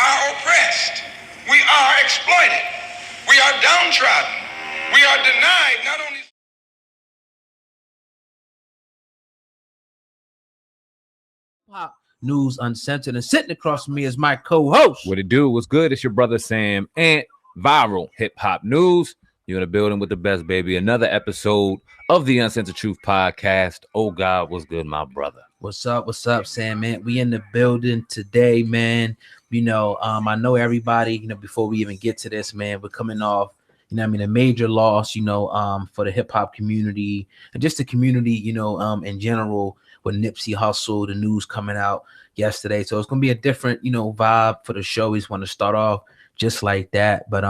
are oppressed. We are exploited. We are downtrodden. We are denied not only... News Uncensored, and sitting across from me is my co-host. What it do? What's good? It's your brother Sam and Viral Hip Hop News. You're in the building with the best, baby. Another episode of the Uncensored Truth Podcast. Oh God, what's good, my brother? What's up, Sam, man? We in the building today, man. You know, I know everybody, you know, before we even get to this, man, we're coming off, you know, I mean, a major loss, you know, for the hip hop community and just the community, you know, in general, with Nipsey Hussle, the news coming out yesterday. So it's gonna be a different, you know, vibe for the show. We just want to start off just like that. But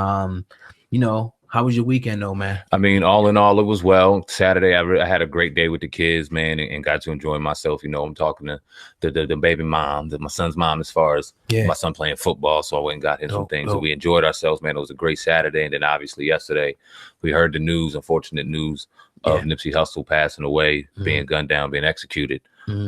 you know, how was your weekend though, man? I mean, all in all, it was well. Saturday, I had a great day with the kids, man, and got to enjoy myself. You know, I'm talking to the baby mom, my son's mom, as far as my son playing football. So I went and got him some things. So we enjoyed ourselves, man. It was a great Saturday. And then obviously yesterday, we heard the news, unfortunate news of Nipsey Hussle passing away, being gunned down, being executed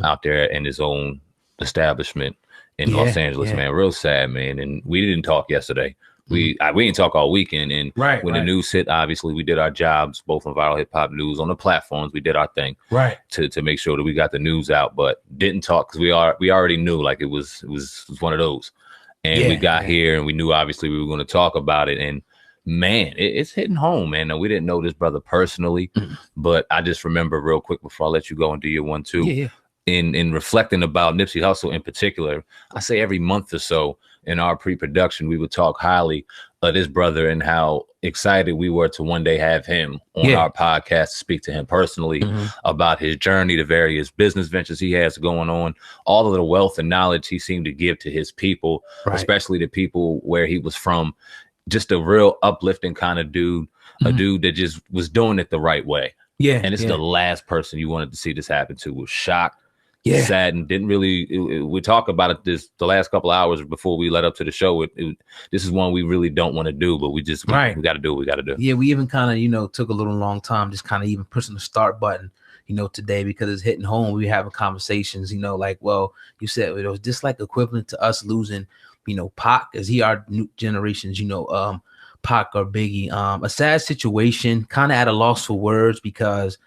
out there in his own establishment in Los Angeles, man. Real sad, man. And we didn't talk yesterday. We didn't talk all weekend. And when the news hit, obviously we did our jobs, both on Viral Hip Hop News, on the platforms. We did our thing to make sure that we got the news out, but didn't talk because we already knew like it was one of those. And we got here and we knew obviously we were going to talk about it. And man, it's hitting home, man. Now, we didn't know this brother personally, but I just remember real quick before I let you go and do your one too. In reflecting about Nipsey Hussle in particular, I say every month or so in our pre-production, we would talk highly of this brother and how excited we were to one day have him on our podcast to speak to him personally about his journey, the various business ventures he has going on, all of the wealth and knowledge he seemed to give to his people, especially the people where he was from. Just a real uplifting kind of dude, a dude that just was doing it the right way. And it's the last person you wanted to see this happen to. Was shocked, saddened, didn't really. We talk about it the last couple of hours before we led up to the show. This is one we really don't want to do, but we got to do what we got to do. Yeah, we even kind of, you know, took a little long time, just kind of even pushing the start button, you know, today, because it's hitting home. We were having conversations, you know, like, well, you said it was just like equivalent to us losing, you know, Pac, as he our new generations, you know, Pac or Biggie. A sad situation, kind of at a loss for words, because,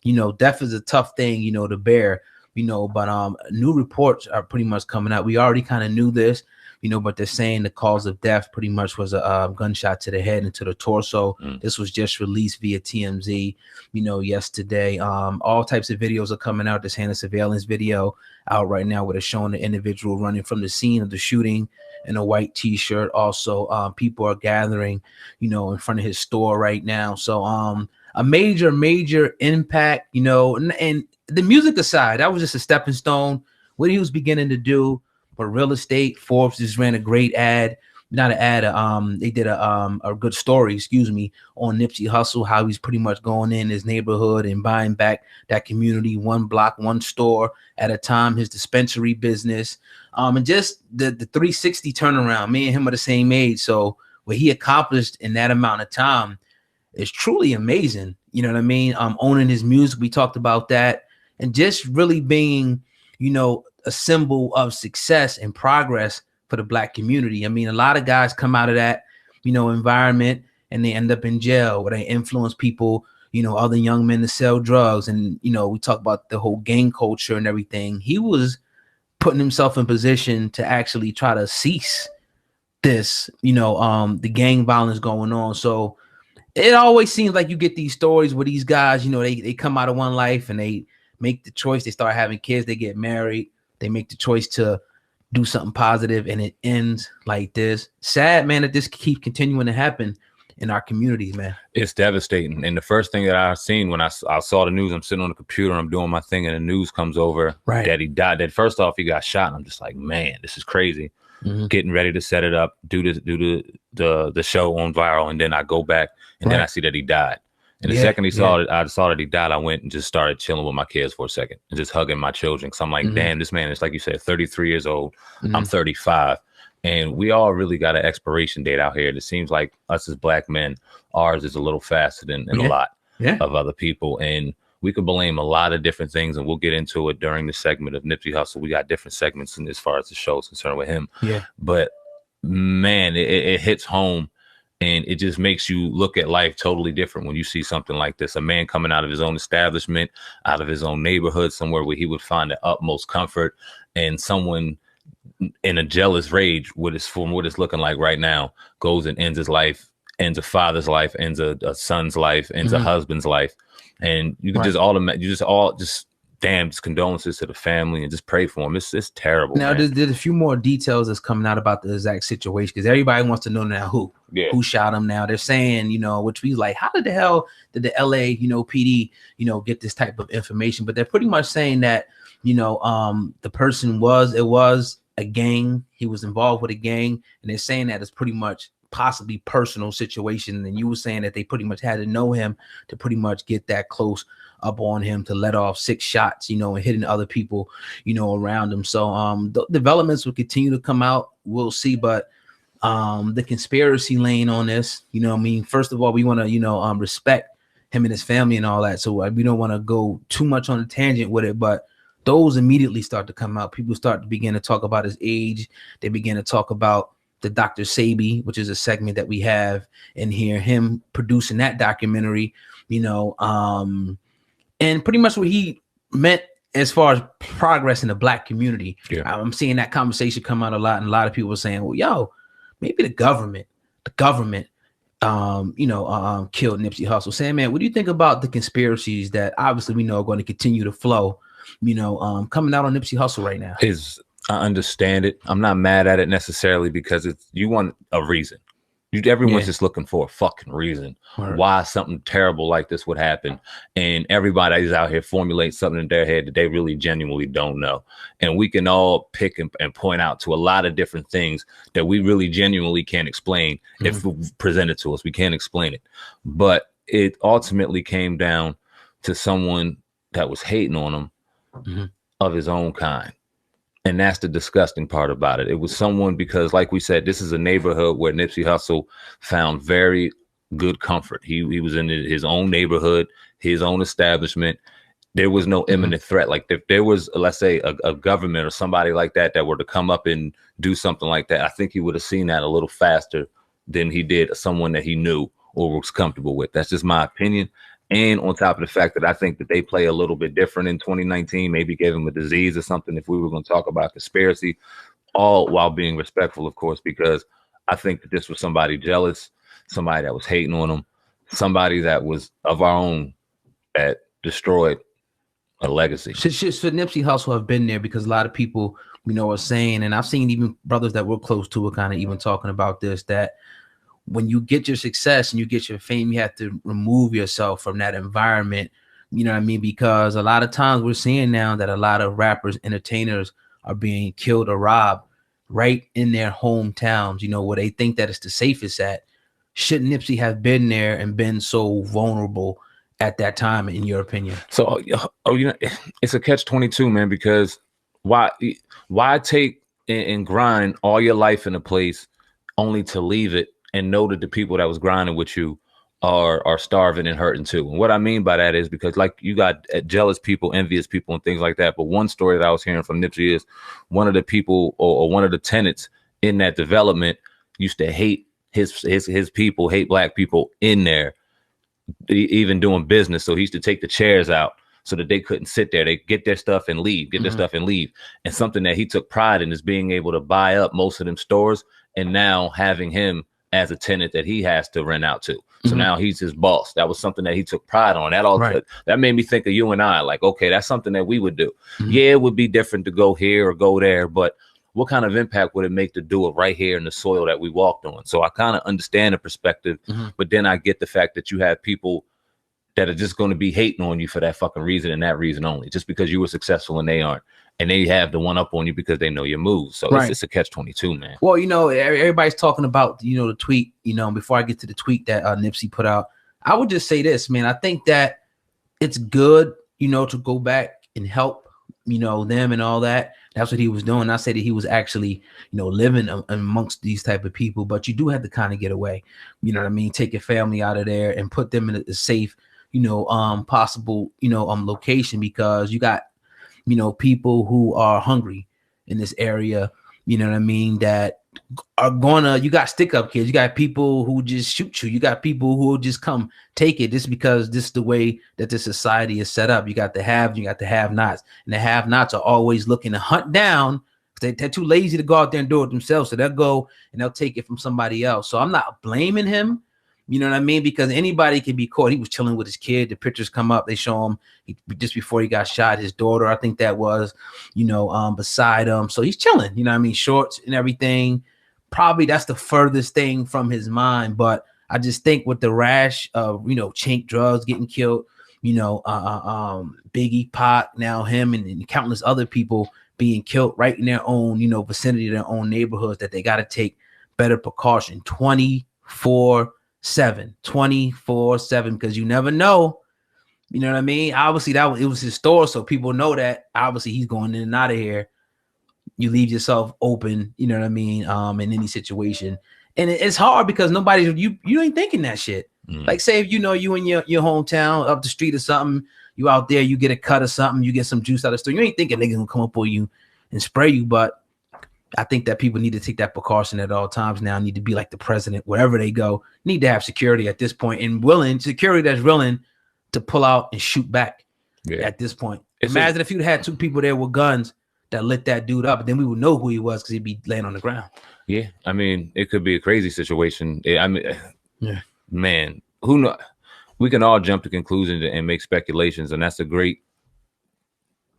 you know, death is a tough thing, you know, to bear, you know, but new reports are pretty much coming out. We already kind of knew this, you know, but they're saying the cause of death pretty much was a gunshot to the head and to the torso. This was just released via TMZ, you know, yesterday. All types of videos are coming out. This Hannah surveillance video out right now where they're showing the individual running from the scene of the shooting in a white t-shirt. Also, people are gathering, you know, in front of his store right now. So a major impact, you know, and the music aside, that was just a stepping stone. What he was beginning to do for real estate. Forbes just ran a great ad, not an ad. They did a good story, on Nipsey Hussle, how he's pretty much going in his neighborhood and buying back that community, one block, one store at a time, his dispensary business, and just the 360 turnaround. Me and him are the same age, so what he accomplished in that amount of time is truly amazing. You know what I mean? Owning his music, we talked about that, and just really being, you know, a symbol of success and progress for the Black community. I mean, a lot of guys come out of that, you know, environment and they end up in jail, where they influence people, you know, other young men to sell drugs. And, you know, we talk about the whole gang culture and everything. He was putting himself in position to actually try to cease this, you know, the gang violence going on. So it always seems like you get these stories where these guys, you know, they come out of one life and they make the choice, they start having kids, they get married, they make the choice to do something positive, and it ends like this. Sad, man, that this keeps continuing to happen in our communities, man. It's devastating. And the first thing that I seen when I saw the news, I'm sitting on the computer, I'm doing my thing, and the news comes over that he died. That first off, he got shot, and I'm just like, man, this is crazy. Getting ready to set it up, do the show on Viral, and then I go back and then I see that he died. And the second I saw that he died, I went and just started chilling with my kids for a second and just hugging my children. Cause I'm like, damn, this man is, like you said, 33 years old. I'm 35. And we all really got an expiration date out here. It seems like us as Black men, ours is a little faster than a lot of other people. And we could blame a lot of different things, and we'll get into it during the segment of Nipsey Hussle. We got different segments in as far as the show is concerned with him. But man, it hits home, and it just makes you look at life totally different when you see something like this. A man coming out of his own establishment, out of his own neighborhood, somewhere where he would find the utmost comfort, and someone in a jealous rage, what it's looking like right now, goes and ends his life, ends a father's life, ends a son's life, ends a husband's life. And you can just damn, just condolences to the family and just pray for him. It's terrible. Now, there's a few more details that's coming out about the exact situation, because everybody wants to know now who shot him. Now they're saying, which we like, how did the hell did the LA, PD, get this type of information? But they're pretty much saying that, the person was a gang. He was involved with a gang, and they're saying that it's pretty much possibly personal situation. And you were saying that they pretty much had to know him to pretty much get that close up on him to let off 6 shots, and hitting other people, around him. So the developments will continue to come out. We'll see. But the conspiracy lane on this, first of all, we want to, respect him and his family and all that. So we don't want to go too much on a tangent with it, but those immediately start to come out. People start to begin to talk about his age. They begin to talk about the Dr. Sebi, which is a segment that we have in here, him producing that documentary, and pretty much what he meant as far as progress in the Black community. Yeah. I'm seeing that conversation come out a lot, and a lot of people are saying, well, maybe the government, killed Nipsey Hussle. Saying, man, what do you think about the conspiracies that obviously we know are going to continue to flow, coming out on Nipsey Hussle right now? I understand it. I'm not mad at it necessarily, because you want a reason. Everyone's just looking for a fucking reason why something terrible like this would happen. And everybody's out here formulating something in their head that they really genuinely don't know. And we can all pick and point out to a lot of different things that we really genuinely can't explain. If presented to us, we can't explain it. But it ultimately came down to someone that was hating on him of his own kind. And that's the disgusting part about it. It was someone, because like we said, this is a neighborhood where Nipsey Hussle found very good comfort. He was in his own neighborhood, his own establishment. There was no imminent threat. Like if there was, let's say, a government or somebody like that were to come up and do something like that, I think he would have seen that a little faster than he did someone that he knew or was comfortable with. That's just my opinion. And on top of the fact that I think that they play a little bit different in 2019, maybe gave him a disease or something, if we were going to talk about conspiracy, all while being respectful, of course, because I think that this was somebody jealous, somebody that was hating on him, somebody that was of our own that destroyed a legacy. Should Nipsey Hussle have been there? Because a lot of people, are saying, and I've seen even brothers that were close to it kind of even talking about this, that when you get your success and you get your fame, you have to remove yourself from that environment. You know what I mean? Because a lot of times we're seeing now that a lot of rappers, entertainers are being killed or robbed right in their hometowns, where they think that it's the safest at. Should Nipsey have been there and been so vulnerable at that time, in your opinion? So, it's a catch-22, man, because why take and grind all your life in a place only to leave it and know that the people that was grinding with you are starving and hurting too? And what I mean by that is because, like, you got jealous people, envious people, and things like that. But one story that I was hearing from Nipsey is one of the people or one of the tenants in that development used to hate his people, hate Black people in there, even doing business. So he used to take the chairs out so that they couldn't sit there. They get their stuff and leave, their stuff and leave. And something that he took pride in is being able to buy up most of them stores, and now having him as a tenant that he has to rent out to. So now he's his boss. That was something that he took pride on. That made me think of you and I, like, okay, that's something that we would do. Yeah, it would be different to go here or go there, but what kind of impact would it make to do it right here in the soil that we walked on? So I kind of understand the perspective, but then I get the fact that you have people that are just going to be hating on you for that fucking reason and that reason only, just because you were successful and they aren't. And they have the one up on you because they know your moves. So it's a catch-22, man. Well, everybody's talking about, the tweet, before I get to the tweet that Nipsey put out, I would just say this, man. I think that it's good, to go back and help, them and all that. That's what he was doing. I say that he was actually, living amongst these type of people, but you do have to kind of get away. You know what I mean? Take your family out of there and put them in a safe, possible, location, because you got, people who are hungry in this area, that are gonna, you got stick up kids, you got people who just shoot you, you got people who will just come take it just because this is the way that the society is set up. You got the have, you got the have-nots, and the have-nots are always looking to hunt down. They're too lazy to go out there and do it themselves, so they'll go and they'll take it from somebody else. So I'm not blaming him, you know what I mean, because anybody can be caught. He was chilling with his kid. The pictures come up, they show him just before he got shot, his daughter, I think that was, you know, beside him. So he's chilling, you know what I mean, shorts and everything. Probably that's the furthest thing from his mind. But I just think with the rash of, you know, Chink Drugs getting killed, you know, Biggie, Pac, now him, and countless other people being killed right in their own, you know, vicinity, their own neighborhoods, that they got to take better precaution 24/7, because you never know. You know what I mean? Obviously, it was his store, so people know that obviously he's going in and out of here. You leave yourself open, you know what I mean, in any situation. And it's hard because you ain't thinking that shit. Like, say if you know you in your hometown, up the street or something, you out there, you get a cut or something, you get some juice out of the store, you ain't thinking niggas gonna come up on you and spray you. But I think that people need to take that precaution at all times now. Need to be like the president, wherever they go, need to have security at this point, and security that's willing to pull out and shoot back at this point. Imagine if you'd had two people there with guns that lit that dude up, and then we would know who he was because he'd be laying on the ground. Yeah, I mean, it could be a crazy situation. I mean, man, who knows? We can all jump to conclusions and make speculations, and that's a great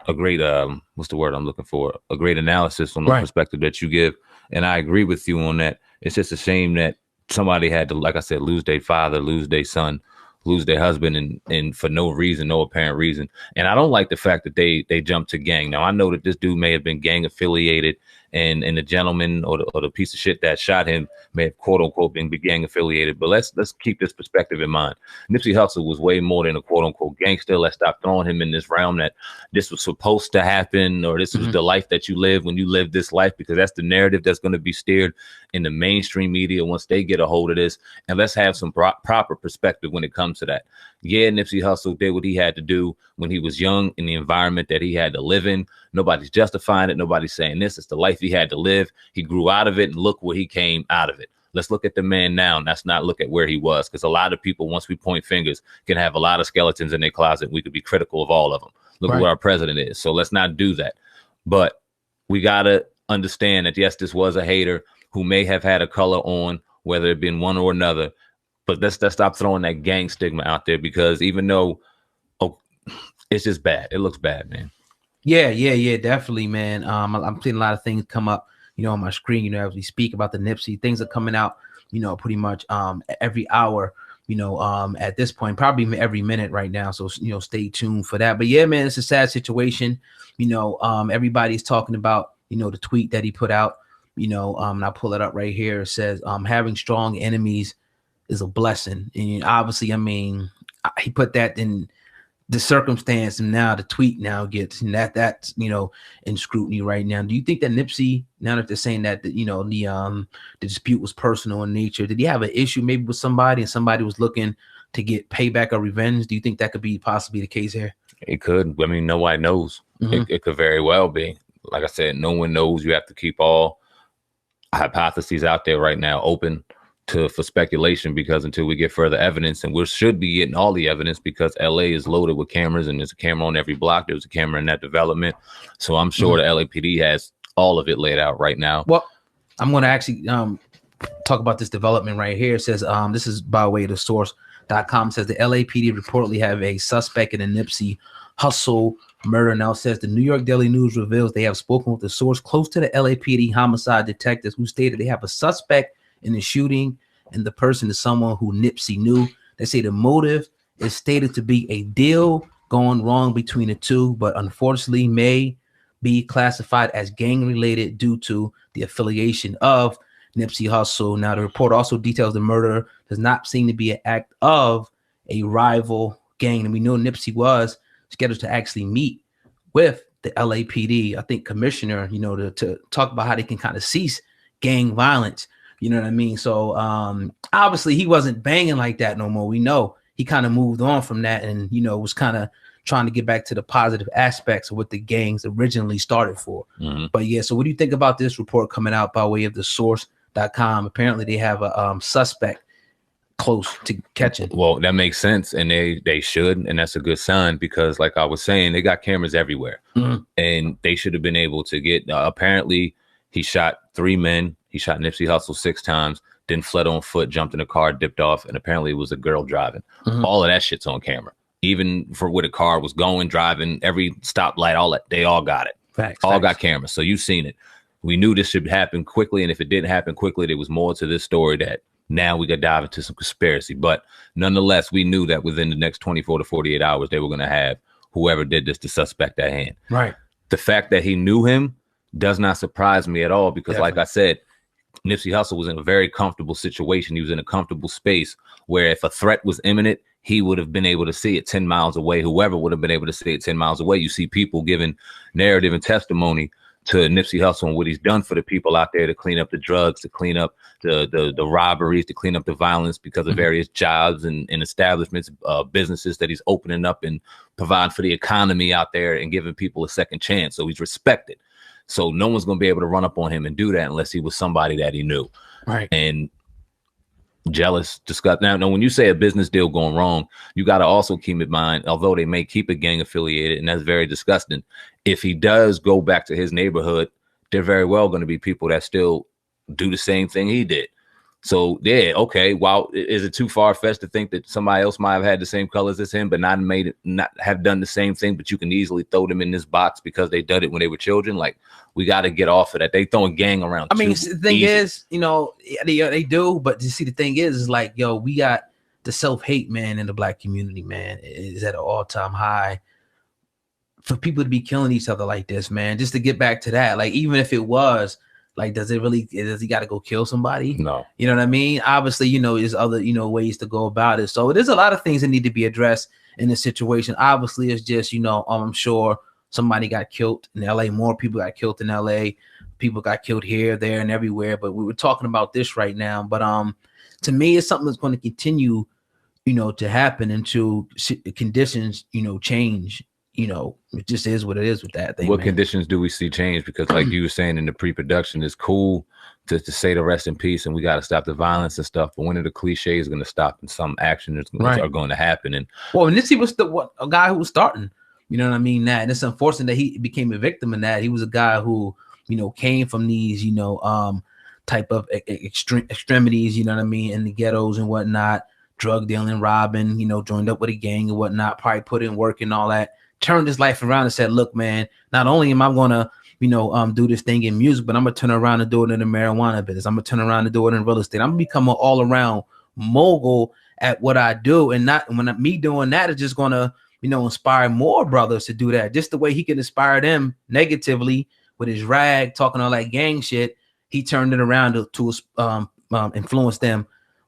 what's the word I'm looking for? A great analysis from the perspective that you give, and I agree with you on that. It's just a shame that somebody had to, like I said, lose their father, lose their son, lose their husband, and for no reason, no apparent reason. And I don't like the fact that they jumped to gang. Now I know that this dude may have been gang affiliated, and the gentleman or the piece of shit that shot him may have quote unquote been gang affiliated. But let's keep this perspective in mind. Nipsey Hussle was way more than a quote unquote gangster. Let's stop throwing him in this realm that this was supposed to happen, or this was the life that you live when you live this life, because that's the narrative that's going to be steered in the mainstream media once they get a hold of this. And let's have some proper perspective when it comes to that. Yeah, Nipsey Hussle did what he had to do when he was young in the environment that he had to live in. Nobody's justifying it. Nobody's saying this. It's the life he had to live. He grew out of it, and look where he came out of it. Let's look at the man now, and let's not look at where he was, because a lot of people, once we point fingers, can have a lot of skeletons in their closet. We could be critical of all of them. Look at what our president is. So let's not do that. But we got to understand that, yes, this was a hater who may have had a color on, whether it been one or another. But let's stop throwing that gang stigma out there, because even though it's just bad, it looks bad, man. Yeah, definitely, man. I'm seeing a lot of things come up, you know, on my screen, you know, as we speak about the Nipsey. Things are coming out, you know, pretty much every hour, you know, at this point, probably every minute right now. So, you know, stay tuned for that. But yeah, man, it's a sad situation. You know, everybody's talking about, you know, the tweet that he put out, you know, and I'll pull it up right here. It says, having strong enemies is a blessing. And obviously, I mean, he put that in the circumstance, and now the tweet now gets, and that's, you know, in scrutiny right now. Do you think that Nipsey, now that they're saying that, you know, the dispute was personal in nature, did he have an issue maybe with somebody, and somebody was looking to get payback or revenge? Do you think that could be possibly the case here? It could. I mean, nobody knows. It could very well be. Like I said, no one knows. You have to keep all hypotheses out there right now open for speculation, because until we get further evidence, and we should be getting all the evidence, because LA is loaded with cameras, and there's a camera on every block. There's a camera in that development. So I'm sure the LAPD has all of it laid out right now. Well, I'm going to actually talk about this development right here. It says, this is by way of the source.com, says the LAPD reportedly have a suspect in the Nipsey Hussle murder. Now says the New York Daily News reveals they have spoken with a source close to the LAPD homicide detectives, who stated they have a suspect in the shooting, and the person is someone who Nipsey knew. They say the motive is stated to be a deal gone wrong between the two, but unfortunately may be classified as gang related due to the affiliation of Nipsey Hussle. Now the report also details the murder does not seem to be an act of a rival gang, and we know Nipsey was scheduled to actually meet with the LAPD, I think, commissioner, you know, to talk about how they can kind of cease gang violence. You know what I mean? So obviously he wasn't banging like that no more. We know he kind of moved on from that, and, you know, was kind of trying to get back to the positive aspects of what the gangs originally started for. But yeah, so what do you think about this report coming out by way of the source HEARTBREAK.com. Apparently they have a suspect close to catching. Well, that makes sense, and they should, and that's a good sign, because like I was saying, they got cameras everywhere, and they should have been able to get. Apparently, he shot 3 men. He shot Nipsey Hussle 6 times, then fled on foot, jumped in a car, dipped off, and apparently it was a girl driving. All of that shit's on camera, even for where the car was going, driving, every stoplight, all that. They all got it. Facts. Got cameras, so you've seen it. We knew this should happen quickly, and if it didn't happen quickly, there was more to this story that. Now we got to dive into some conspiracy. But nonetheless, we knew that within the next 24 to 48 hours, they were going to have whoever did this, the suspect at hand. Right. The fact that he knew him does not surprise me at all, because like I said, Nipsey Hussle was in a very comfortable situation. He was in a comfortable space where if a threat was imminent, he would have been able to see it 10 miles away. Whoever would have been able to see it 10 miles away. You see people giving narrative and testimony to Nipsey Hussle and what he's done for the people out there to clean up the drugs, to clean up the robberies, to clean up the violence because of various jobs and establishments, businesses that he's opening up and providing for the economy out there and giving people a second chance. So he's respected. So no one's going to be able to run up on him and do that unless he was somebody that he knew. Right. And jealous, disgust. Now, when you say a business deal going wrong, you got to also keep in mind, although they may keep it gang affiliated, and that's very disgusting. If he does go back to his neighborhood, they're very well going to be people that still do the same thing he did. So yeah, okay. Well, is it too far fetched to think that somebody else might have had the same colors as him, but not have done the same thing? But you can easily throw them in this box because they done it when they were children. Like, we got to get off of that. They throwing gang around. I mean, the thing is, you know, they do, but you see, the thing is like, yo, we got the self-hate, man, in the black community, man, is at an all-time high. For people to be killing each other like this, man, just to get back to that, like, even if it was. Like, does he got to go kill somebody? No. You know what I mean? Obviously, you know, there's other, you know, ways to go about it. So there's a lot of things that need to be addressed in this situation. Obviously, it's just, you know, I'm sure somebody got killed in LA. More people got killed in LA. People got killed here, there, and everywhere. But we were talking about this right now. But to me, it's something that's going to continue, you know, to happen until conditions, you know, change. You know, it just is what it is with that thing. What man. Conditions do we see change? Because like you were saying in the pre-production, it's cool to say the rest in peace and we got to stop the violence and stuff. But when are the cliches going to stop and some action are going to happen? And well, Nipsey was a guy who was starting, you know what I mean? That, and it's unfortunate that he became a victim in that. He was a guy who, you know, came from these, you know, type of extremities, you know what I mean, in the ghettos and whatnot, drug dealing, robbing, you know, joined up with a gang and whatnot, probably put in work and all that. Turned his life around and said, look, man, not only am I gonna, you know, do this thing in music, but I'm gonna turn around and do it in the marijuana business. I'm gonna turn around and do it in real estate. I'm gonna become an all-around mogul at what I do. And not when me doing that is just gonna, you know, inspire more brothers to do that. Just the way he can inspire them negatively with his rag, talking all that gang shit. He turned it around to influence them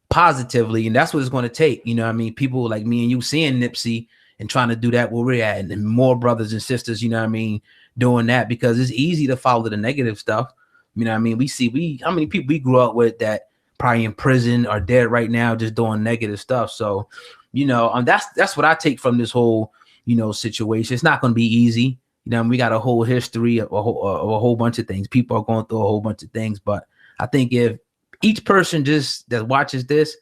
positively. And that's what it's going to take. You know what I mean? People like me and you seeing Nipsey and trying to do that where we're at, and more brothers and sisters, you know what I mean, doing that, because it's easy to follow the negative stuff. You know what I mean? How many people we grew up with that probably in prison or dead right now just doing negative stuff. So, you know, that's what I take from this whole, you know, situation. It's not going to be easy. You know, we got a whole history of a whole bunch of things. People are going through a whole bunch of things, but I think if each person just that watches this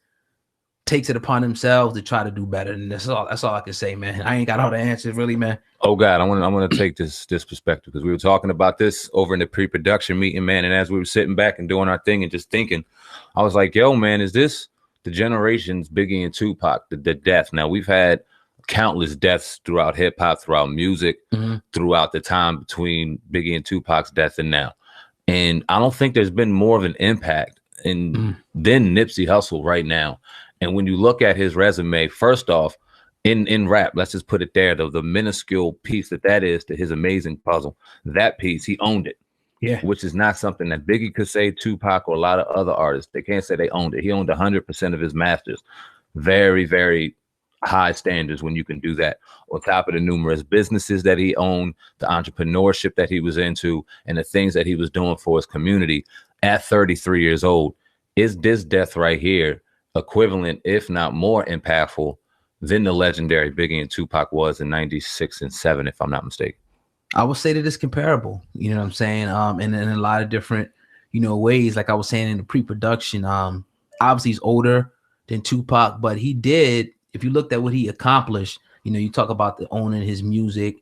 takes it upon themselves to try to do better, and that's all I can say, man. I ain't got all the answers, really, man. Oh God, I want to take this perspective, because we were talking about this over in the pre-production meeting, man. And as we were sitting back and doing our thing and just thinking, I was like, yo, man, is this the generations Biggie and Tupac, the death? Now we've had countless deaths throughout hip hop, throughout music, throughout the time between Biggie and Tupac's death and now. And I don't think there's been more of an impact than Nipsey Hussle right now. And when you look at his resume, first off, in rap, let's just put it there, though, the minuscule piece that is to his amazing puzzle, that piece, he owned it. Yeah. Which is not something that Biggie could say, Tupac, or a lot of other artists. They can't say they owned it. He owned 100% of his masters. Very, very high standards when you can do that. On top of the numerous businesses that he owned, the entrepreneurship that he was into, and the things that he was doing for his community at 33 years old. Is this death right here equivalent, if not more impactful, than the legendary Biggie and Tupac was in 96 and 7, if I'm not mistaken? I would say that it's comparable, you know what I'm saying? And in a lot of different, ways. Like I was saying in the pre-production, obviously he's older than Tupac, but he did, if you looked at what he accomplished, you talk about the owning his music,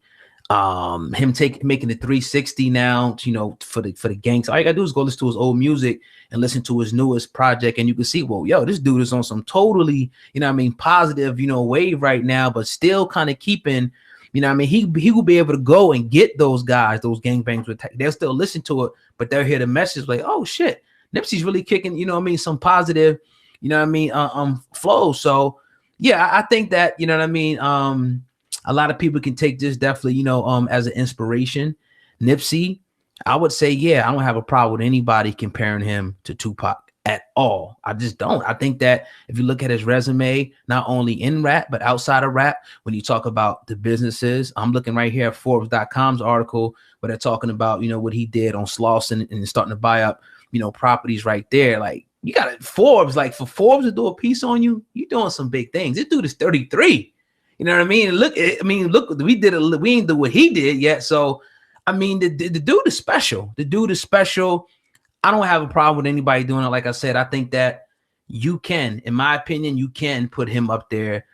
him making the 360 now, for the gangs. All you gotta do is go listen to his old music and listen to his newest project, and you can see, well, yo, this dude is on some totally, positive, wave right now, but still kind of keeping, he will be able to go and get those guys, those gangbangs. They'll still listen to it, but they'll hear the message like, oh shit, Nipsey's really kicking, some positive, flow. So yeah, I think that, a lot of people can take this definitely, as an inspiration. Nipsey, I would say, yeah, I don't have a problem with anybody comparing him to Tupac at all. I just don't. I think that if you look at his resume, not only in rap, but outside of rap, when you talk about the businesses, I'm looking right here at Forbes.com's article where they're talking about, what he did on Slauson and starting to buy up, properties right there. Like, you got it, Forbes, like for Forbes to do a piece on you, you're doing some big things. This dude is 33. You know what I mean? Look, we ain't do what he did yet. So, I mean, the dude is special. The dude is special. I don't have a problem with anybody doing it. Like I said, I think that you can, in my opinion, you can put him up there,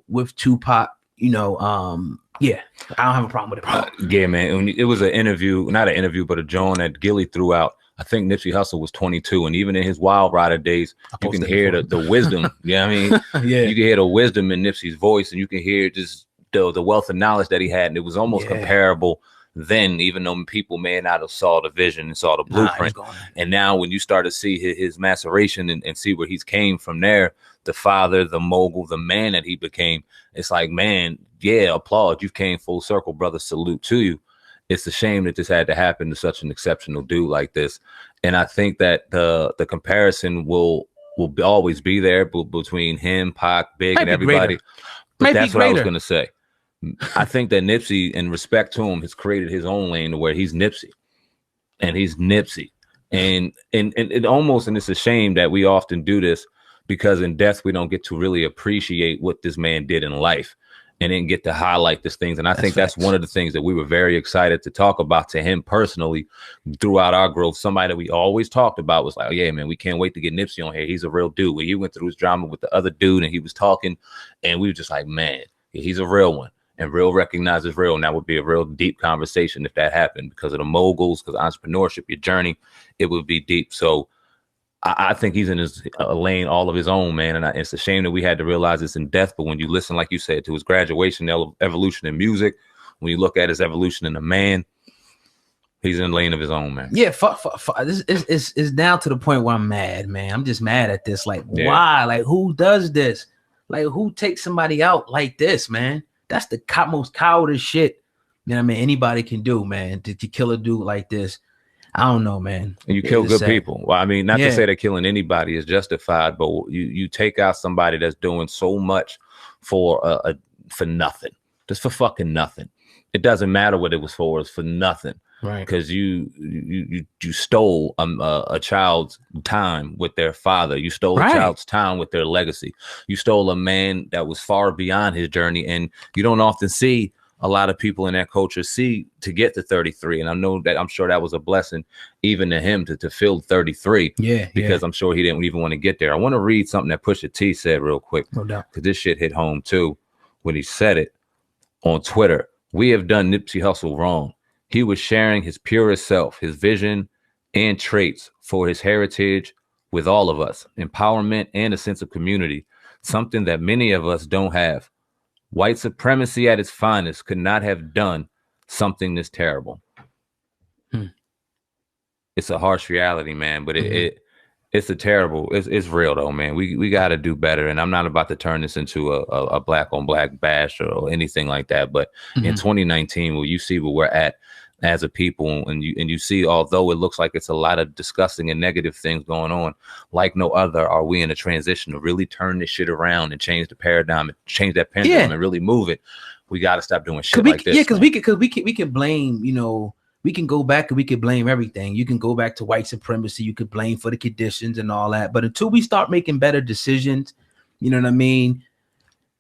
with Tupac, yeah, I don't have a problem with it. Yeah, man. It was an interview, not an interview, but a joint that Gilly threw out. I think Nipsey Hussle was 22, and even in his Wild Rider days, you can hear the wisdom. Yeah, I mean, yeah, you can hear the wisdom in Nipsey's voice, and you can hear just the wealth of knowledge that he had, and it was almost comparable then, even though people may not have saw the vision and saw the blueprint. And now when you start to see his maceration and see where he's came from there, the father, the mogul, the man that he became, it's like, man, yeah, applaud. You came full circle, brother. Salute to you. It's a shame that this had to happen to such an exceptional dude like this. And I think that the comparison will always be there between him, Pac, Big, and everybody. But that's what I was going to say. I think that Nipsey, in respect to him, has created his own lane to where he's Nipsey. And he's Nipsey. And it almost, and it's a shame that we often do this because in death, we don't get to really appreciate what this man did in life. And then get to highlight these things. And I think that's one of the things that we were very excited to talk about to him personally throughout our growth. Somebody that we always talked about was like, oh, yeah, man, we can't wait to get Nipsey on here. He's a real dude. When he went through his drama with the other dude and he was talking and we were just like, man, he's a real one. And real recognizes real. And that would be a real deep conversation if that happened because of the moguls, because entrepreneurship, your journey, it would be deep. So I think he's in his lane all of his own, man. And it's a shame that we had to realize this in death. But when you listen, like you said, to his graduation, evolution in music, when you look at his evolution in a man, he's in a lane of his own, man. Yeah, this is down to the point where I'm mad, man. I'm just mad at this. Like, why? Like, who does this? Like, who takes somebody out like this, man? That's the most cowardice shit, you know what I mean, anybody can do, man. To kill a dude like this. I don't know, man. And you kill good people. Well, I mean, not to say that killing anybody is justified, but you take out somebody that's doing so much for nothing, just for fucking nothing. It doesn't matter what it was for. It's for nothing, right? Because you stole a child's time with their father. You stole a child's time with their legacy. You stole a man that was far beyond his journey, and you don't often see a lot of people in that culture see to get to 33. And I know that I'm sure that was a blessing even to him to fill 33. Yeah. Because I'm sure he didn't even want to get there. I want to read something that Pusha T said real quick. No doubt. Because this shit hit home too when he said it on Twitter. We have done Nipsey Hussle wrong. He was sharing his purest self, his vision and traits for his heritage with all of us, empowerment and a sense of community, something that many of us don't have. White supremacy at its finest could not have done something this terrible. It's a harsh reality, man, but it's a terrible, it's real though, man. We got to do better. And I'm not about to turn this into a black on black bash or anything like that. But in 2019, where you see where we're at as a people, and you see, although it looks like it's a lot of disgusting and negative things going on, like no other, are we in a transition to really turn this shit around and change the paradigm, and change that pendulum and really move it? We got to stop doing shit like this. Yeah, because we can blame, we can go back and we can blame everything. You can go back to white supremacy. You could blame for the conditions and all that. But until we start making better decisions, you know what I mean?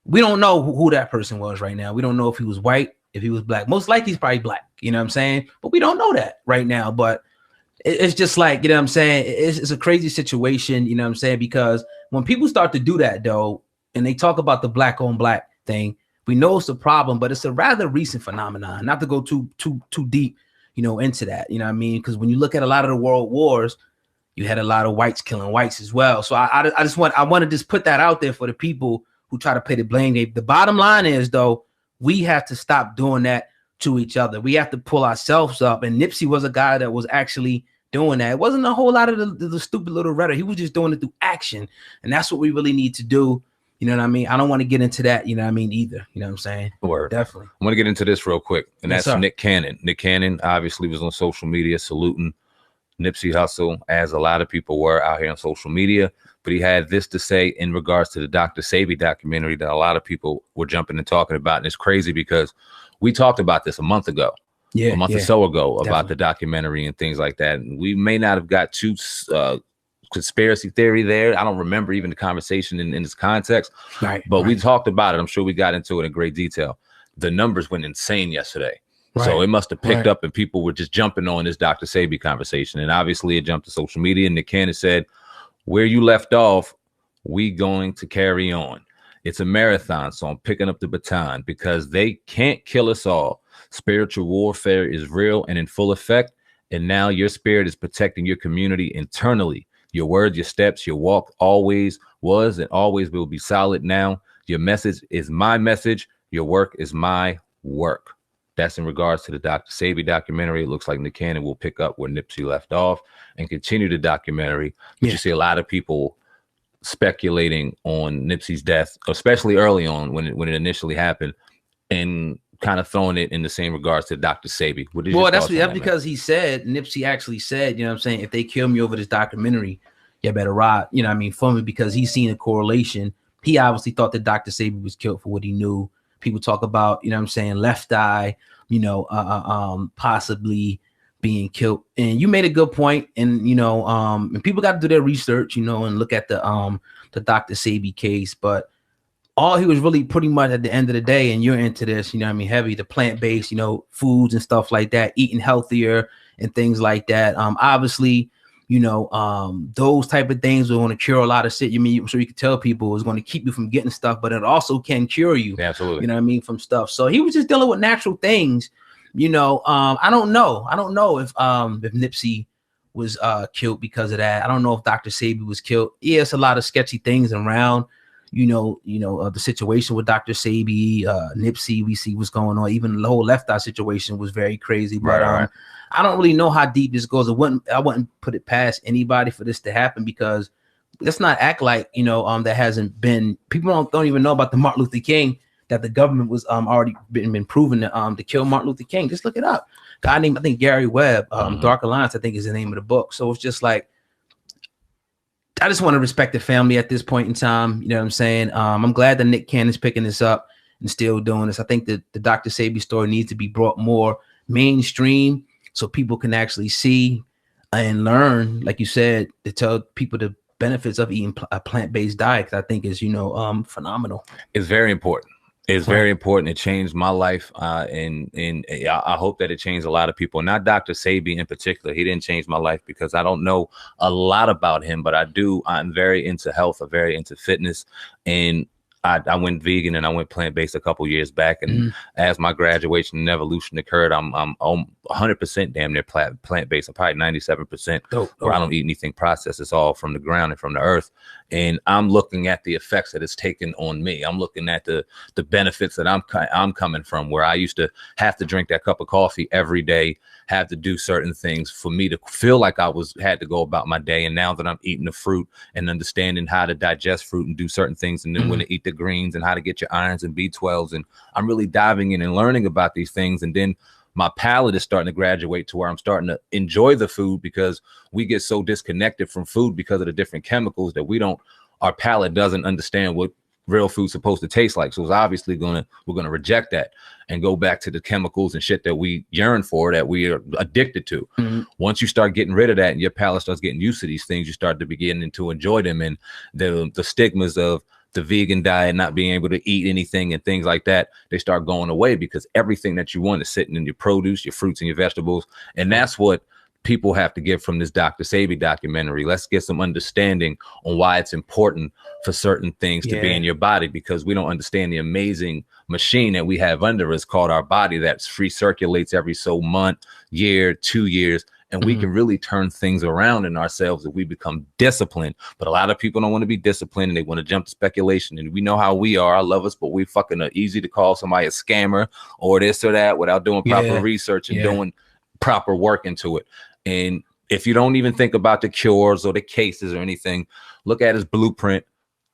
We don't know who that person was right now. We don't know if he was white, if he was black. Most likely he's probably black. You know what I'm saying? But we don't know that right now. But it's just like, you know what I'm saying? It's a crazy situation, you know what I'm saying? Because when people start to do that though, and they talk about the black on black thing, we know it's a problem, but it's a rather recent phenomenon. Not to go too deep, you know, into that, you know what I mean? Because when you look at a lot of the world wars, you had a lot of whites killing whites as well. So I want to just put that out there for the people who try to pay the blame game. The bottom line is though, we have to stop doing that to each other. We have to pull ourselves up. And Nipsey was a guy that was actually doing that. It wasn't a whole lot of the stupid little rhetoric. He was just doing it through action. And that's what we really need to do. You know what I mean? I don't want to get into that, you know what I mean, either. You know what I'm saying? Word. Definitely. I want to get into this real quick. And Yes, that's sir. Nick Cannon. Nick Cannon obviously was on social media saluting Nipsey Hussle, as a lot of people were out here on social media. But he had this to say in regards to the Dr. Sebi documentary that a lot of people were jumping and talking about. And it's crazy because we talked about this a month ago. Yeah, a month or so ago about definitely. the documentary and things like that. And we may not have got too conspiracy theory there. I don't remember even the conversation in this context, but we talked about it. I'm sure we got into it in great detail. The numbers went insane yesterday. So it must have picked up and people were just jumping on this Dr. Sebi conversation. And obviously it jumped to social media. And Nick Cannon said, where you left off, we going to carry on. It's a marathon, so I'm picking up the baton because they can't kill us all. Spiritual warfare is real and in full effect. And now your spirit is protecting your community internally. Your words, your steps, your walk always was and always will be solid now. Your message is my message. Your work is my work. That's in regards to the Dr. Sebi documentary. It looks like Nick Cannon will pick up where Nipsey left off and continue the documentary. But you see a lot of people speculating on Nipsey's death, especially early on when it initially happened, and kind of throwing it in the same regards to Dr. Sebi. Well, that's because he said, Nipsey actually said, you know what I'm saying, if they kill me over this documentary, you better ride, you know what I mean, for me, because he's seen a correlation. He obviously thought that Dr. Sebi was killed for what he knew. People talk about, you know what I'm saying, Left Eye, you know, possibly being killed. And you made a good point. And, you know, and people got to do their research, you know, and look at the Dr. Sebi case. But all he was really pretty much at the end of the day, and you're into this, you know what I mean, heavy, the plant-based, you know, foods and stuff like that, eating healthier and things like that. Obviously, you know, those type of things are going to cure a lot of shit. You mean, so you can tell people it's going to keep you from getting stuff, but it also can cure you. Absolutely. You know what I mean? From stuff. So he was just dealing with natural things. You know, I don't know if Nipsey was killed because of that. I don't know if Dr. Sebi was killed. Yeah, it's a lot of sketchy things around. You know, the situation with Dr. Sebi, Nipsey, we see what's going on. Even the whole Left Eye situation was very crazy. But I don't really know how deep this goes. I wouldn't put it past anybody for this to happen, because let's not act like, you know, that hasn't been. People don't even know about the Martin Luther King, that the government was already been proven to kill Martin Luther King. Just look it up. Guy named, I think, Gary Webb, Dark Alliance, I think is the name of the book. So it's just like, I just want to respect the family at this point in time. You know what I'm saying? I'm glad that Nick Cannon's picking this up and still doing this. I think that the Dr. Sebi story needs to be brought more mainstream so people can actually see and learn, like you said, to tell people the benefits of eating a plant-based diet. I think is, you know, phenomenal. It's very important. It's very important. It changed my life, and I hope that it changed a lot of people. Not Dr. Sebi in particular. He didn't change my life because I don't know a lot about him, but I do. I'm very into health. I'm very into fitness, and I went vegan and I went plant-based a couple years back. And as my graduation and evolution occurred, I'm 100% damn near plant-based. I'm probably 97% where I don't eat anything processed. It's all from the ground and from the earth. And I'm looking at the effects that it's taken on me. I'm looking at the benefits that I'm coming from, where I used to have to drink that cup of coffee every day, have to do certain things for me to feel like I had to go about my day. And now that I'm eating the fruit and understanding how to digest fruit and do certain things, and then when to eat the greens and how to get your irons and B12s, and I'm really diving in and learning about these things. And then my palate is starting to graduate to where I'm starting to enjoy the food, because we get so disconnected from food because of the different chemicals that our palate doesn't understand what real food's supposed to taste like. So it's obviously we're gonna reject that and go back to the chemicals and shit that we yearn for, that we are addicted to. Once you start getting rid of that and your palate starts getting used to these things, you start to begin to enjoy them. And the stigmas of the vegan diet, not being able to eat anything and things like that, they start going away, because everything that you want is sitting in your produce, your fruits and your vegetables. And that's what people have to get from this Dr. Sebi documentary. Let's get some understanding on why it's important for certain things to be in your body, because we don't understand the amazing machine that we have under us called our body that's free circulates every so month, year, 2 years. And we can really turn things around in ourselves if we become disciplined. But a lot of people don't want to be disciplined, and they want to jump to speculation. And we know how we are. I love us, but we fucking are easy to call somebody a scammer or this or that without doing proper research and doing proper work into it. And if you don't even think about the cures or the cases or anything, look at his blueprint.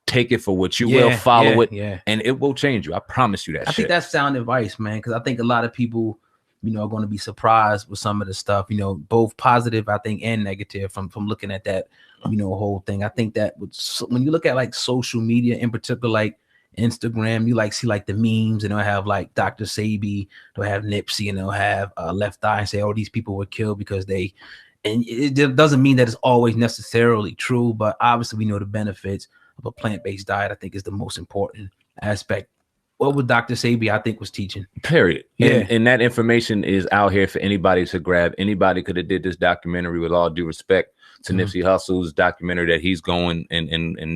Take it for what you will, follow it, and it will change you. I promise you that. I think that's sound advice, man, because I think a lot of people, you know, are going to be surprised with some of the stuff, you know, both positive, I think, and negative from looking at that, you know, whole thing. I think that when you look at like social media in particular, like Instagram, you like see like the memes, and they'll have like Dr. Sebi, they'll have Nipsey, and they'll have Left Eye and say, oh, these people were killed because they, and it doesn't mean that it's always necessarily true, but obviously we know the benefits of a plant-based diet, I think, is the most important aspect. What would Dr. Sebi, I think, was teaching. Period. And that information is out here for anybody to grab. Anybody could have did this documentary, with all due respect to Nipsey Hussle's documentary that he's going and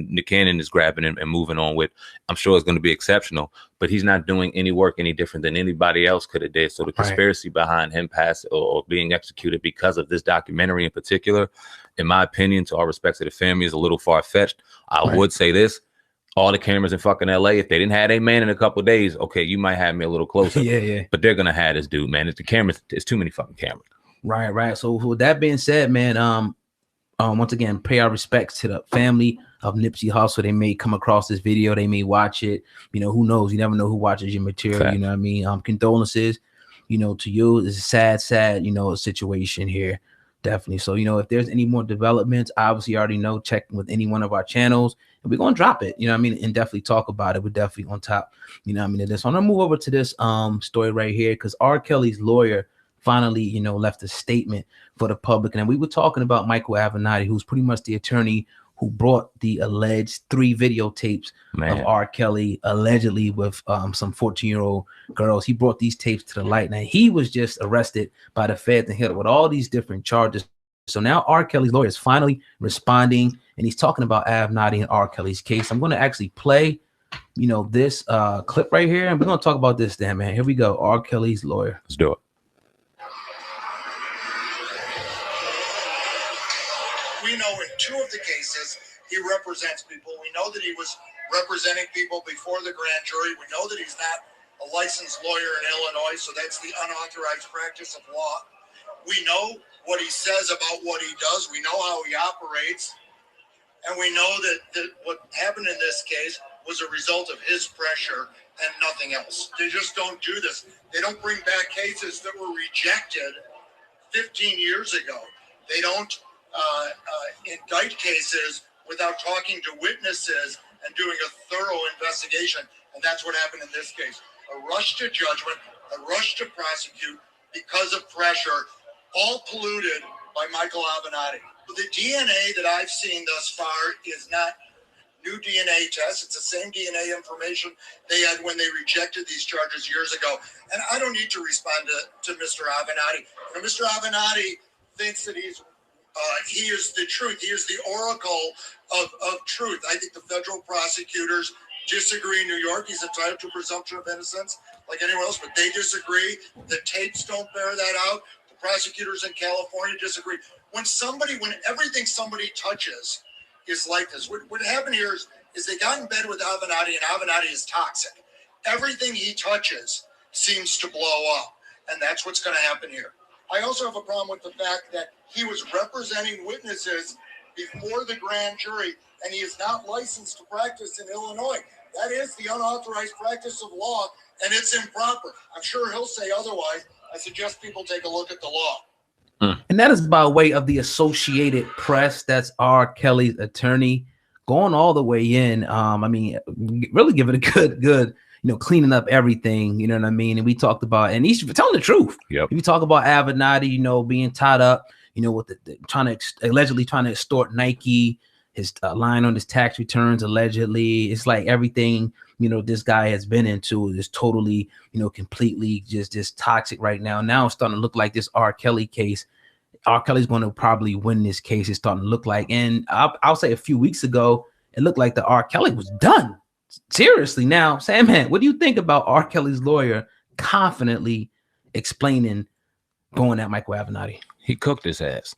Nick Cannon is grabbing and moving on with. I'm sure it's going to be exceptional, but he's not doing any work any different than anybody else could have did. So the conspiracy behind him passing or being executed because of this documentary in particular, in my opinion, to all respects to the family, is a little far-fetched. I would say this. All the cameras in fucking LA, if they didn't have a man in a couple of days, okay, you might have me a little closer. But they're gonna have this dude, man. It's the cameras. It's too many fucking cameras. Right. So with that being said, man, once again, pay our respects to the family of Nipsey Hussle. They may come across this video, they may watch it. You know, who knows? You never know who watches your material. Fact. You know what I mean? Condolences, you know, to you. It's a sad, you know, situation here. Definitely. So, you know, if there's any more developments, obviously you already know, check with any one of our channels, and we're gonna drop it, you know what I mean, and definitely talk about it. We're definitely on top, you know what I mean, of this. So I'm gonna move over to this story right here, because R. Kelly's lawyer finally, you know, left a statement for the public. And we were talking about Michael Avenatti, who's pretty much the attorney who brought the alleged 3 videotapes of R. Kelly allegedly with some 14-year-old girls. He brought these tapes to the light. Now, he was just arrested by the feds and hit with all these different charges. So now R. Kelly's lawyer is finally responding, and he's talking about Avenatti and R. Kelly's case. I'm going to actually play, you know, this clip right here, and we're going to talk about this then, man. Here we go. R. Kelly's lawyer. Let's do it. We know in 2 of the cases he represents people. We know that he was representing people before the grand jury. We know that he's not a licensed lawyer in Illinois, so that's the unauthorized practice of law. We know what he says about what he does. We know how he operates. And we know that what happened in this case was a result of his pressure and nothing else. They just don't do this. They don't bring back cases that were rejected 15 years ago. They don't indict cases without talking to witnesses and doing a thorough investigation. And that's what happened in this case. A rush to judgment, a rush to prosecute because of pressure, all polluted by Michael Avenatti. The DNA that I've seen thus far is not new DNA tests. It's the same DNA information they had when they rejected these charges years ago. And I don't need to respond to Mr. Avenatti. You know, Mr. Avenatti thinks that he is the truth. He is the oracle of truth. I think the federal prosecutors disagree in New York. He's entitled to presumption of innocence like anyone else, but they disagree. The tapes don't bear that out. The prosecutors in California disagree. When everything somebody touches is like this, what happened here is they got in bed with Avenatti, and Avenatti is toxic. Everything he touches seems to blow up, and that's what's going to happen here. I also have a problem with the fact that he was representing witnesses before the grand jury, and he is not licensed to practice in Illinois. That is the unauthorized practice of law, and it's improper. I'm sure he'll say otherwise. I suggest people take a look at the law. And that is by way of the Associated Press. That's R. Kelly's attorney going all the way in. I mean, really giving a good, you know, cleaning up everything. You know what I mean? And we talked about, and he's telling the truth. Yep. We talk about Avenatti, you know, being tied up, you know, with allegedly trying to extort Nike, his lying on his tax returns, allegedly. It's like everything, you know, this guy has been into is totally, you know, completely just toxic right now. Now it's starting to look like this R. Kelly case. R. Kelly's going to probably win this case. It's starting to look like, and I'll say a few weeks ago, it looked like the R. Kelly was done. Seriously. Now, Sandman, what do you think about R. Kelly's lawyer confidently explaining going at Michael Avenatti? He cooked his ass.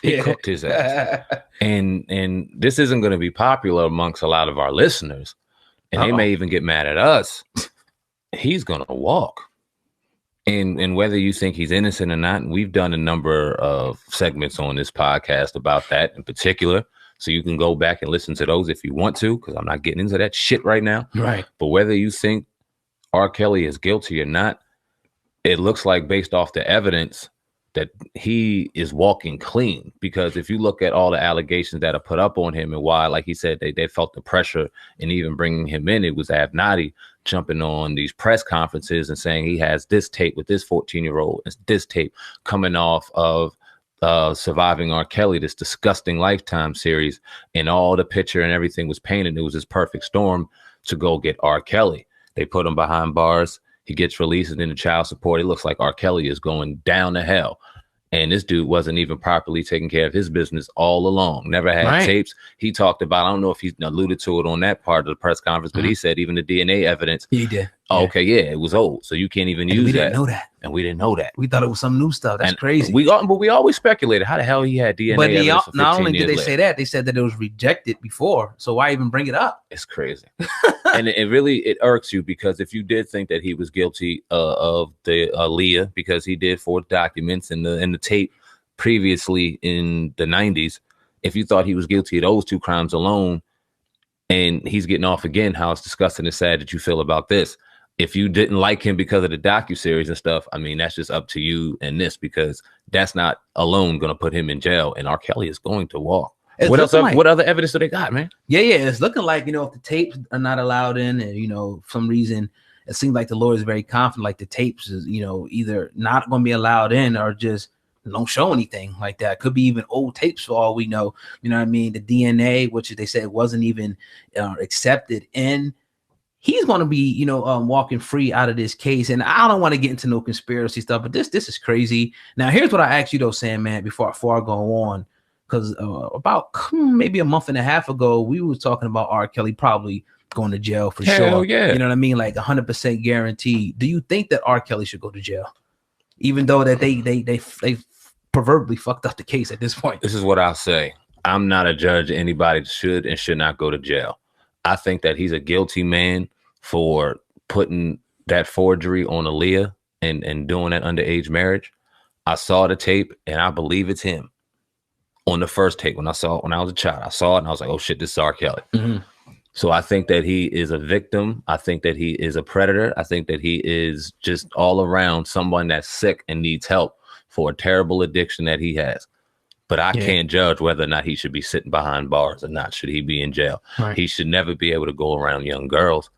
He cooked his ass. And this isn't going to be popular amongst a lot of our listeners. And they may even get mad at us. He's going to walk. And whether you think he's innocent or not, and we've done a number of segments on this podcast about that in particular. So you can go back and listen to those if you want to, because I'm not getting into that shit right now. Right. But whether you think R. Kelly is guilty or not, it looks like based off the evidence that he is walking clean. Because if you look at all the allegations that are put up on him and why, like he said, they felt the pressure in even bringing him in. It was Avenatti jumping on these press conferences and saying he has this tape with this 14-year-old, this tape coming off of Surviving R. Kelly, this disgusting Lifetime series, and all the picture and everything was painted. It was his perfect storm to go get R. Kelly. They put him behind bars. He gets released and into child support. It looks like R. Kelly is going down to hell. And this dude wasn't even properly taking care of his business all along. Never had tapes. He talked about, I don't know if he alluded to it on that part of the press conference, but he said even the DNA evidence. He did. Oh, okay, yeah, it was old. So you can't even use that. We didn't know that. And we didn't know that. We thought it was some new stuff. That's crazy. But we always speculated how the hell he had DNA evidence for 15 not only did they years say that, they said that it was rejected before. So why even bring it up? It's crazy. And it really irks you, because if you did think that he was guilty of the Aaliyah, because he did forge documents in the tape previously in the 90s, if you thought he was guilty of those two crimes alone and he's getting off again, how it's disgusting and sad that you feel about this. If you didn't like him because of the docuseries and stuff, I mean, that's just up to you and this, because that's not alone going to put him in jail. And R. Kelly is going to walk. What else? What other evidence do they got, man? Yeah. It's looking like, if the tapes are not allowed in, and for some reason it seems like the lawyer is very confident, like the tapes is, either not going to be allowed in or just don't show anything like that. Could be even old tapes for all we know. You know what I mean? The DNA, which they said wasn't even accepted in. He's going to be, walking free out of this case. And I don't want to get into no conspiracy stuff, but this is crazy. Now, here's what I asked you, though, Sandman, before I go on, because about maybe a month and a half ago, we was talking about R. Kelly probably going to jail for sure. Yeah. You know what I mean? Like 100% guaranteed. Do you think that R. Kelly should go to jail, even though that they proverbially fucked up the case at this point? This is what I'll say. I'm not a judge. Anybody should and should not go to jail. I think that he's a guilty man for putting that forgery on Aaliyah and doing that underage marriage. I saw the tape and I believe it's him. On the first tape, when I was a child, I saw it and I was like, oh shit, this is R. Kelly. So I think that he is a victim. I think that he is a predator. I think that he is just all around someone that's sick and needs help for a terrible addiction that he has. But I can't judge whether or not he should be sitting behind bars or not. Should he be in jail? Right. He should never be able to go around young girls,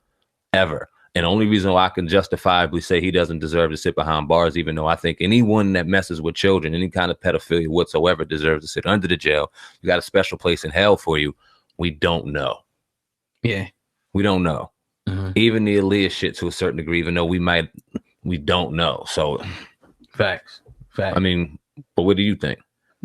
ever. And the only reason why I can justifiably say he doesn't deserve to sit behind bars, even though I think anyone that messes with children, any kind of pedophilia whatsoever, deserves to sit under the jail. You got a special place in hell for you. We don't know. Yeah. We don't know. Even the Aaliyah shit to a certain degree, even though we don't know. So facts. I mean, but what do you think?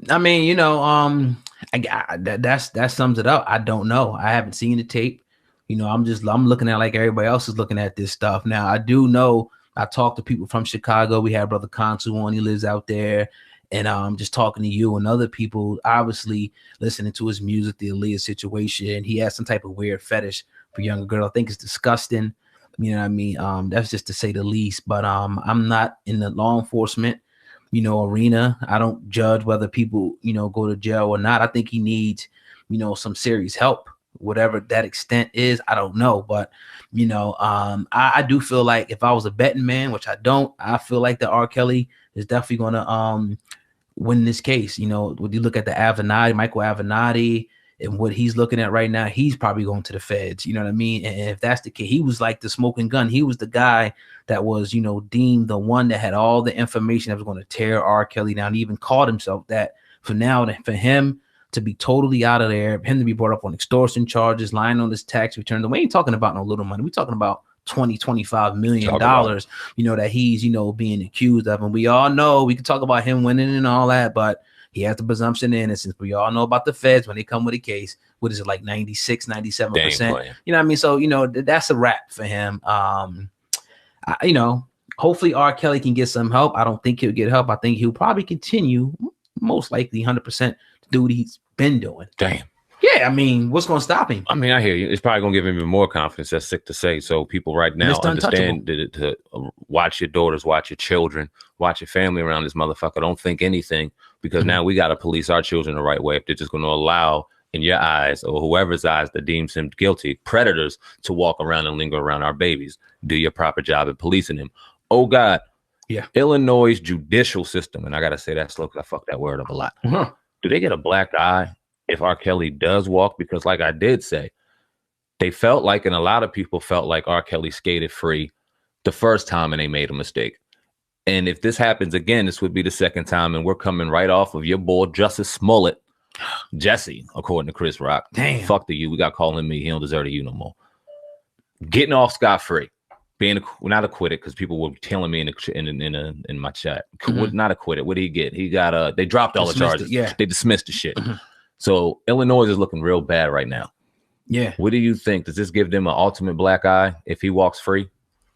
I mean, that sums it up. I don't know. I haven't seen the tape. I'm looking at like everybody else is looking at this stuff. Now, I do know, I talked to people from Chicago. We had Brother Consu on. He lives out there. And just talking to you and other people, obviously listening to his music, the Aaliyah situation. He has some type of weird fetish for younger girls. I think it's disgusting. You know what I mean? That's just to say the least. But I'm not in the law enforcement arena. I don't judge whether people, go to jail or not. I think he needs, some serious help, whatever that extent is. I don't know. But, I do feel like if I was a betting man, which I don't, I feel like that R. Kelly is definitely going to win this case. When you look at the Michael Avenatti and what he's looking at right now, he's probably going to the feds. You know what I mean? And if that's the case, he was like the smoking gun. He was the guy that was, deemed the one that had all the information that was going to tear R. Kelly down. He even called himself that. For him to be totally out of there, him to be brought up on extortion charges, lying on his tax return. We ain't talking about no little money. We're talking about $20-25 million, you know, that he's, you know, being accused of. And we all know, we can talk about him winning and all that, but he has the presumption of innocence. We all know about the feds when they come with a case. What is it, like 96-97%? You know what I mean? So, you know, that's a wrap for him. You know, hopefully R. Kelly can get some help. I don't think he'll get help. I think he'll probably continue, most likely 100%, to do what he's been doing. Damn. Yeah, I mean, what's going to stop him? I mean, I hear you. It's probably going to give him even more confidence. That's sick to say. So people right now understand to watch your daughters, watch your children, watch your family around this motherfucker. Don't think anything, because now we got to police our children the right way. If they're just going to allow, in your eyes or whoever's eyes that deems him guilty, predators to walk around and linger around our babies, do your proper job at policing him. Oh, God. Yeah. Illinois' judicial system, and I got to say that slow because I fuck that word up a lot. Do they get a black eye if R. Kelly does walk? Because like I did say, they felt like, and a lot of people felt like R. Kelly skated free the first time and they made a mistake. And if this happens again, this would be the second time. And we're coming right off of your boy, Justice Smollett, Jesse, according to Chris Rock. Damn. Fuck the you. We got calling me. He don't deserve the you no more. Getting off scot-free. Being not acquitted, because people were telling me in my chat. Not acquitted. What did he get? He got they dropped all the charges. Yeah. They dismissed the shit. So Illinois is looking real bad right now. Yeah. What do you think? Does this give them an ultimate black eye if he walks free?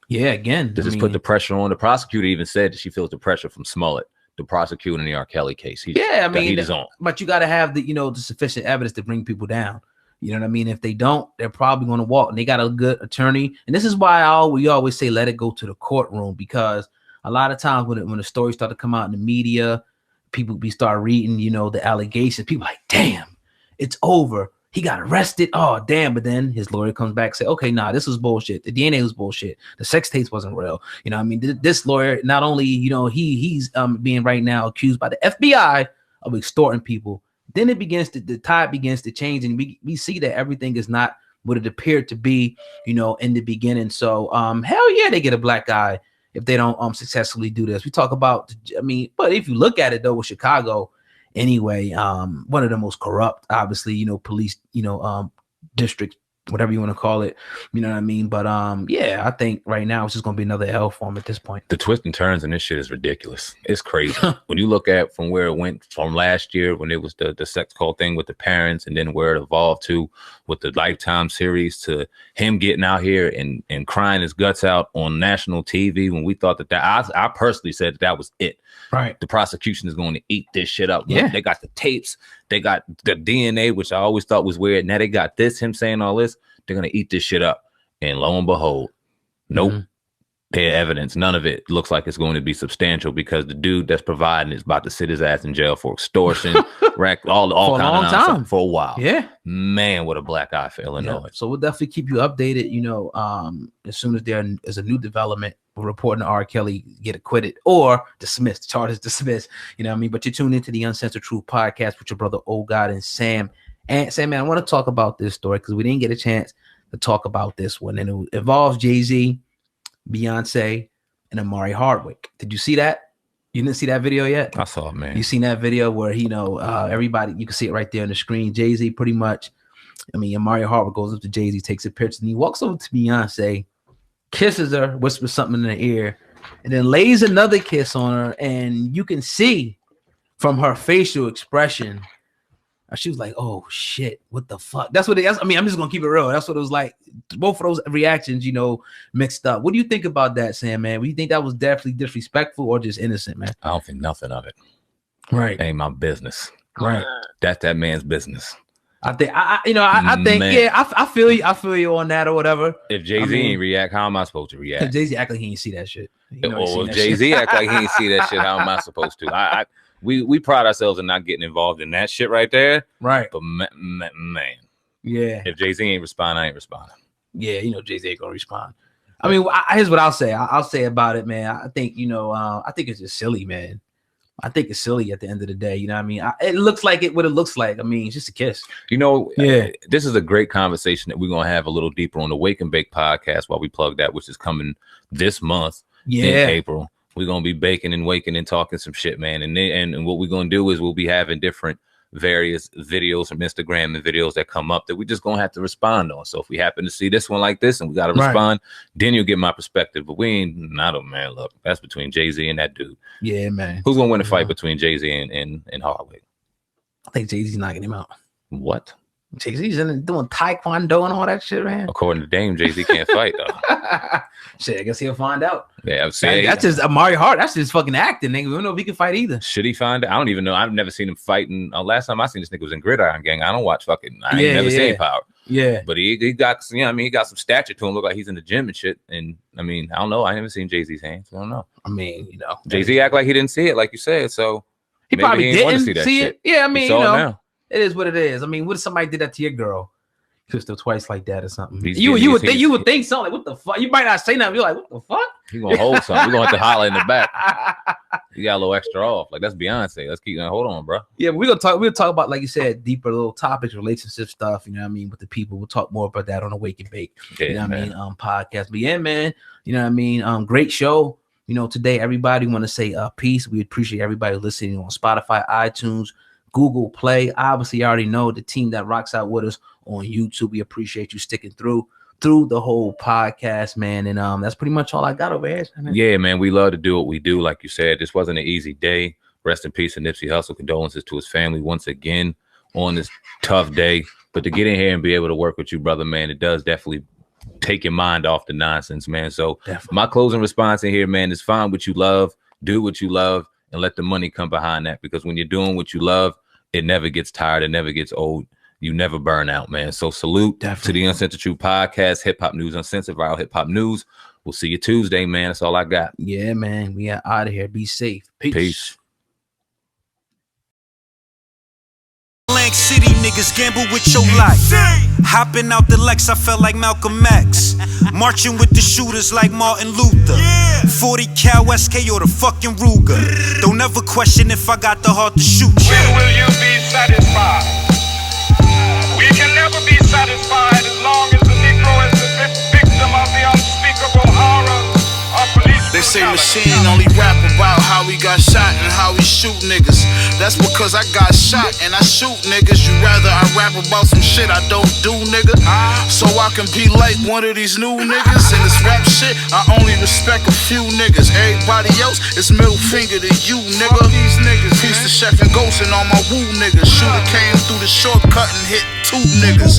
Yeah, again. Does this put the pressure on? The prosecutor even said that she feels the pressure from Smollett, the prosecutor in the R. Kelly case. I mean, but you got to have the, you know, the sufficient evidence to bring people down. You know what I mean? If they don't, they're probably going to walk. And they got a good attorney. And this is why we always say let it go to the courtroom, because a lot of times when the stories start to come out in the media, people start reading, you know, the allegations. People like, damn, it's over. He got arrested. Oh, damn. But then his lawyer comes back and say, okay, nah, this was bullshit. The DNA was bullshit. The sex tapes wasn't real. You know what I mean? This lawyer, not only, you know, he's being right now accused by the FBI of extorting people. Then it begins to, the tide begins to change, and we see that everything is not what it appeared to be, you know, in the beginning. So hell yeah, they get a black eye if they don't successfully do this. We talk about, I mean, but if you look at it though, with Chicago anyway, one of the most corrupt, obviously, you know, police, you know, districts, whatever you want to call it, you know what I mean? But yeah, I think right now it's just gonna be another L for him at this point. The twists and turns in this shit is ridiculous. It's crazy. When you look at from where it went from last year when it was the sex call thing with the parents, and then where it evolved to with the Lifetime series, to him getting out here and crying his guts out on national TV, when we thought that I personally said that was it. Right. The prosecution is going to eat this shit up. Yeah. They got the tapes. They got the DNA, which I always thought was weird. Now they got this, him saying all this. They're going to eat this shit up. And lo and behold, nope. Their evidence, none of it looks like it's going to be substantial, because the dude that's providing is about to sit his ass in jail for extortion, all kind of nonsense for a while. Yeah. Man, what a black eye for Illinois. Yeah. So we'll definitely keep you updated, you know, as soon as there is a new development. We're reporting to R. Kelly get acquitted or dismissed, charges dismissed, you know what I mean? But you're tuned into the Uncensored Truth podcast with your brother, Old God, and Sam. And Sam, man, I want to talk about this story because we didn't get a chance to talk about this one. And it involves Jay-Z, Beyonce, and Amari Hardwick. Did you see that? You didn't see that video yet? I saw it, man. You seen that video where, you know, everybody, you can see it right there on the screen. Jay-Z pretty much, I mean, Amari Hardwick goes up to Jay-Z, takes a picture, and he walks over to Beyonce, kisses her, whispers something in her ear, and then lays another kiss on her. And you can see from her facial expression, she was like, oh shit, what the fuck? That's what it is. I mean, I'm just gonna keep it real. That's what it was like. Both of those reactions, you know, mixed up. What do you think about that, Sam, man? Do you think that was definitely disrespectful or just innocent, man? I don't think nothing of it. Right. Ain't my business. Right. That's that man's business. I think I think, man. Yeah, I feel you. I feel you on that or whatever. If Jay-Z ain't react, how am I supposed to react? If Jay-Z act like he ain't see that shit. If Jay-Z act like he ain't see that shit, how am I supposed to? We pride ourselves in not getting involved in that shit right there. Right. But man. Yeah. If Jay-Z ain't respond, I ain't responding. Yeah, you know, Jay-Z ain't gonna respond. I mean, here's what I'll say. I'll say about it, man. I think, you know, I think it's just silly, man. I think it's silly at the end of the day. You know what I mean? It looks like what it looks like. I mean, it's just a kiss. You know, yeah. This is a great conversation that we're going to have a little deeper on the Wake and Bake podcast while we plug that, which is coming this month in April. We're going to be baking and waking and talking some shit, man. And what we're going to do is we'll be having different various videos from Instagram and videos that come up that we just gonna have to respond on. So if we happen to see this one like this and we gotta respond, then you'll get my perspective. But we ain't, I don't, man. Look, that's between Jay-Z and that dude. Yeah, man. Who's gonna win the fight between Jay-Z and Hardwick? I think Jay-Z's knocking him out. What? Jay-Z's doing taekwondo and all that shit, man. According to Dame, Jay-Z can't fight though. Shit, I guess he'll find out. Yeah, that's just Mario Hart. That's just fucking acting, nigga. We don't know if he can fight either. Should he find out? I don't even know. I've never seen him fighting. Last time I seen this nigga was in Gridiron Gang. I don't watch fucking. I ain't never seen Power. Yeah, but he got, you know, I mean, he got some stature to him. Look like he's in the gym and shit. And I mean, I don't know. I never seen Jay-Z's hands. I don't know. I mean, you know, Jay-Z act like he didn't see it, like you said. So he probably didn't see it. Shit. Yeah, I mean, you know, it is what it is. I mean, what if somebody did that to your girl? Kissed her twice like that or something. You would think something like, what the fuck? You might not say nothing. You're like, what the fuck? You gonna hold something? You gonna have to holler in the back. You got a little extra off. Like, that's Beyonce. Let's keep. Hold on, bro. Yeah, we'll talk about, like you said, deeper little topics, relationship stuff. You know what I mean, with the people. We'll talk more about that on the Wake and Bake. Yeah, you know what I mean, podcast. But yeah, man. You know what I mean. Great show. You know, today everybody want to say peace. We appreciate everybody listening on Spotify, iTunes, Google Play. Obviously, you already know the team that rocks out with us on YouTube. We appreciate you sticking through the whole podcast, man. And that's pretty much all I got over here. Man. Yeah, man. We love to do what we do. Like you said, this wasn't an easy day. Rest in peace to Nipsey Hussle. Condolences to his family once again on this tough day. But to get in here and be able to work with you, brother, man, it does definitely take your mind off the nonsense, man. So my closing response in here, man, is find what you love, do what you love, and let the money come behind that. Because when you're doing what you love, it never gets tired. It never gets old. You never burn out, man. So salute to the Uncensored Truth Podcast, Hip Hop News Uncensored, Viral Hip Hop News. We'll see you Tuesday, man. That's all I got. Yeah, man. We are out of here. Be safe. Peace. Blank City niggas gamble with your life. Hopping out the Lex, I felt like Malcolm X. Marching with the shooters like Martin Luther. 40 cal SK or the fucking Ruger. Don't ever question if I got the heart to shoot you. When will you be satisfied? We can never be satisfied as long as the Negro is the victim of the unspeakable horror of police. They say Machine only rap about how he got shot and how he shoot niggas. That's because I got shot and I shoot niggas. You rather I rap about some shit I don't do, nigga, so I can be like one of these new niggas. In this rap shit, I only respect a few niggas. Everybody else is middle finger to you, nigga. These niggas, Piece of Chef and Ghost and all my woo niggas. Shooter came through the shortcut and hit 2 niggas.